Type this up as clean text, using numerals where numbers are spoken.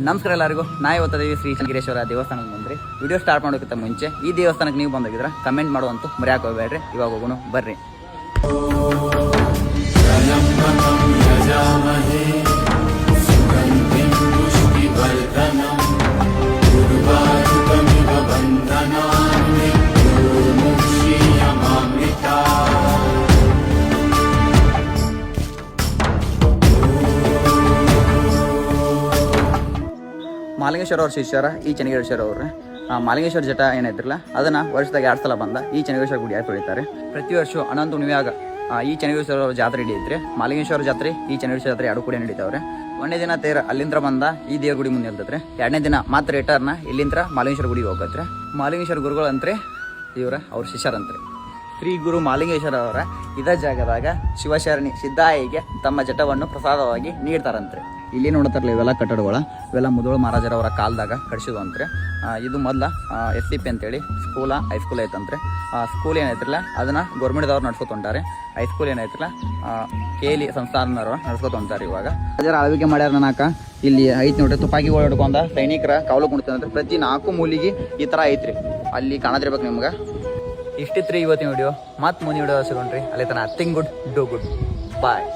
ನಮಸ್ಕಾರ ಎಲ್ಲರಿಗೂ. ನಾ ಇವತ್ತಿದ್ದೀವಿ ಶ್ರೀ ಶೃಂಗೇಶ್ವರ ದೇವಸ್ಥಾನಕ್ಕೆ ಬಂದ್ರಿ. ವಿಡಿಯೋ ಸ್ಟಾರ್ಟ್ ಮಾಡೋಕ್ಕಿಂತ ಮುಂಚೆ ಈ ದೇವಸ್ಥಾನಕ್ಕೆ ನೀವು ಬಂದಾಗಿದ್ರೆ ಕಮೆಂಟ್ ಮಾಡುವಂತೂ ಮರೆಯಾಕೆ ಹೋಗಬೇಡ್ರಿ. ಇವಾಗ ಹೋಗೋಣ ಬರ್ರಿ. ಮಾಲಿಂಗೇಶ್ವರ ಅವ್ರ ಶಿಷ್ಯರ ಈ ಚೆನ್ನಗೇಶ್ವರ ಅವ್ರೆ. ಮಾಲಿಂಗೇಶ್ವರ ಜಟ ಏನೈತಿರಲ್ಲ ಅದನ್ನು ವರ್ಷದಾಗ 2 ಸಲ ಬಂದ ಈ ಚೆನ್ನಗೇಶ್ವರ ಗುಡಿ ಆಗಿ ಬೆಳಿತಾರೆ. ಪ್ರತಿ ವರ್ಷ ಅನಂತ ಹುಣ್ಣಿಮೆಯಾಗ ಈ ಚೆನ್ನಗೇಶ್ವರ ಜಾತ್ರೆ ನಡೆಯುತ್ತೆ. ಮಾಲಿಂಗೇಶ್ವರ ಜಾತ್ರೆ ಈ ಚೆನ್ನಗೇಶ್ವರ ಜಾತ್ರೆ 2 ಕೂಡ ನಡೀತಾವ್ರೆ. 1ನೇ ದಿನ ತೇರ ಅಲ್ಲಿಂದ ಬಂದ ಈ ದೇವ್ರ ಗುಡಿ ಮುಂದೆ ನಿಲ್ತತ್ರೆ. 2ನೇ ದಿನ ಮಾತ್ರ ರಿಟರ್ನ ಇಲ್ಲಿಂದ ಮಾಲಿಂಗೇಶ್ವರ ಗುಡಿಗೆ ಹೋಗತ್ರೆ. ಮಾಲಿಂಗೇಶ್ವರ ಗುರುಗಳು ಅಂತ್ರೆ ಇವ್ರ ಅವ್ರ ಶಿಷ್ಯರಂತ್ರೆ. ಶ್ರೀ ಗುರು ಮಾಲಿಂಗೇಶ್ವರ ಅವರ ಇದ ಜಾಗದಾಗ ಶಿವಶರಣಿ ಸಿದ್ದಾಯಿಗೆ ತಮ್ಮ ಜಟವನ್ನು ಪ್ರಸಾದವಾಗಿ ನೀಡ್ತಾರಂತ್ರೆ. ಇಲ್ಲಿ ನೋಡ್ತಾರಲ್ಲ ಇವೆಲ್ಲ ಕಟ್ಟಡಗಳ ಇವೆಲ್ಲ ಮುದೋಳ ಮಹಾರಾಜರವರ ಕಾಲದಾಗ ಕಟ್ಸಿದ್ವು ಅಂತ್ರೆ. ಇದು ಮೊದಲ SCP ಅಂತೇಳಿ ಹೈಸ್ಕೂಲ್ ಐತಂತ್ರೆ. ಸ್ಕೂಲ್ ಏನೈತಿರಲ್ಲ ಅದನ್ನ ಗೌರ್ಮೆಂಟ್ದವ್ರು ನಡ್ಸ್ಕೊತೊಂಟಾರೆ. High school ಏನೈತಿರಲ್ಲ KLE ಸಂಸ್ಥಾನದವ್ರು ನಡ್ಸ್ಕೊತೊಂತಾರೆ. ಇವಾಗ ಅದರ ಆಳ್ವಿಕೆ ಮಾಡ್ಯಾರ ನಾಕ ಇಲ್ಲಿ ಐತಿ ನೋಡ್ರಿ. ತುಪಾಕಿಗಳು ಹಿಡ್ಕೊಂಡ ಸೈನಿಕರ ಕಾವಲು ಕುಣಿತಂದ್ರೆ ಪ್ರತಿ 4 ಮೂಲಿಗೆ ಈ ಥರ ಐತ್ರಿ. ಅಲ್ಲಿ ಕಾಣದಿರ್ಬೇಕು ನಿಮ್ಗೆ. ಇಷ್ಟಿತ್ರಿ ಇವತ್ತಿನ ವಿಡಿಯೋ. ಮತ್ತೆ ಮುಂದಿನ ವಿಡಿಯೋ ಸಿಗೋಣ್ರಿ. ಅಲ್ಲಿ ತನ think good do good bye.